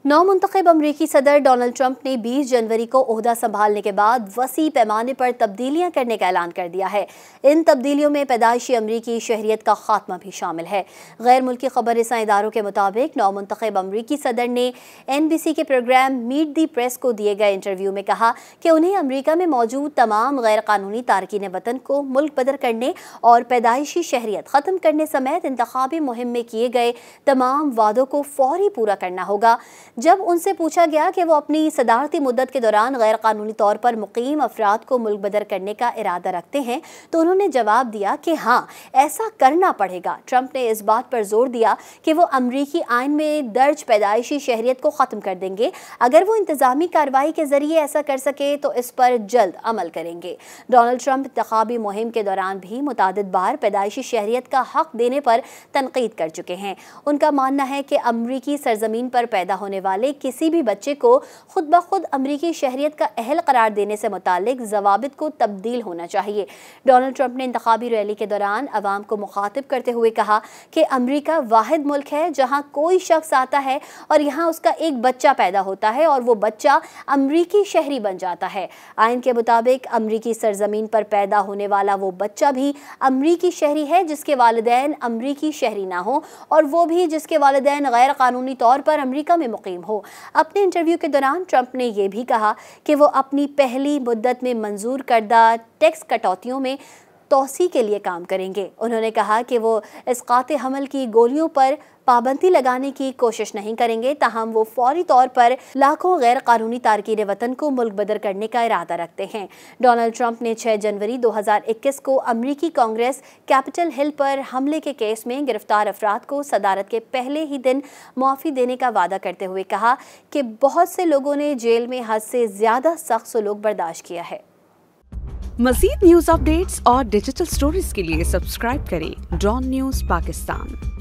नौमुंतखब अमरीकी सदर Donald Trump ने 20 जनवरी को ओहदा संभालने के बाद वसी पैमाने पर तब्दीलियां करने का ऐलान कर दिया है। इन तब्दीलियों में पैदाइशी अमरीकी शहरियत का खात्मा भी शामिल है। गैर मुल्की खबर रसां इदारों के मुताबिक नौमुंतखब अमरीकी सदर ने NBC के प्रोग्राम मीट दी प्रेस को दिए गए इंटरव्यू में कहा कि उन्हें अमरीका में मौजूद तमाम गैर कानूनी तारकीन वतन को मुल्क बदर करने और पैदाइशी शहरियत ख़त्म करने समेत इंतखाबी मुहिम में किए गए तमाम वादों को फौरी पूरा करना होगा। जब उनसे पूछा गया कि वो अपनी सदारती मुद्दत के दौरान गैर कानूनी तौर पर मुकीम अफराद को मुल्क बदर करने का इरादा रखते हैं तो उन्होंने जवाब दिया कि हाँ, ऐसा करना पड़ेगा। ट्रंप ने इस बात पर जोर दिया कि वो अमरीकी आइन में दर्ज पैदाइशी शहरियत को ख़त्म कर देंगे। अगर वो इंतज़ामी कार्रवाई के ज़रिए ऐसा कर सके तो इस पर जल्द अमल करेंगे। डोनाल्ड ट्रंप इंतखाबी मुहिम के दौरान भी मुतादिद बार पैदाइशी शहरियत का हक देने पर तनकीद कर चुके हैं। उनका मानना है कि अमरीकी सरजमीन पर पैदा होने वाले किसी भी बच्चे को खुद ब खुद अमरीकी शहरियत का अहल करार देने से मुतालिक ज़वाबित को तब्दील होना चाहिए। डोनाल्ड ट्रंप ने इंतखाबी रैली के दौरान अवाम को मुखातिब करते हुए कहा कि अमरीका वाहिद मुल्क है जहां कोई शख्स आता है और यहां उसका एक बच्चा पैदा होता है और वो बच्चा अमरीकी शहरी बन जाता है। आइन के मुताबिक अमरीकी सरजमीन पर पैदा होने वाला वो बच्चा भी अमरीकी शहरी है जिसके वालिदैन अमरीकी शहरी ना हो और वो भी जिसके वालिदैन गैर कानूनी तौर पर अमरीका में मुकीम हो। अपने इंटरव्यू के दौरान ट्रंप ने यह भी कहा कि वो अपनी पहली मुद्दत में मंजूर करदा टैक्स कटौतियों में तोसी के लिए काम करेंगे। उन्होंने कहा कि वो इसकात हमल की गोलियों पर पाबंदी लगाने की कोशिश नहीं करेंगे, ताहम वो फौरी तौर पर लाखों गैर कानूनी तारकीन वतन को मुल्क बदर करने का इरादा रखते हैं। डोनाल्ड ट्रंप ने 6 जनवरी 2021 को अमरीकी कांग्रेस कैपिटल हिल पर हमले के केस में गिरफ्तार अफराद को सदारत के पहले ही दिन मुआफ़ी देने का वादा करते हुए कहा कि बहुत से लोगों ने जेल में हद से ज़्यादा सख्त सलूक बर्दाश्त किया है। मज़ीद न्यूज़ अपडेट्स और डिजिटल स्टोरीज के लिए सब्सक्राइब करें डॉन न्यूज़ पाकिस्तान।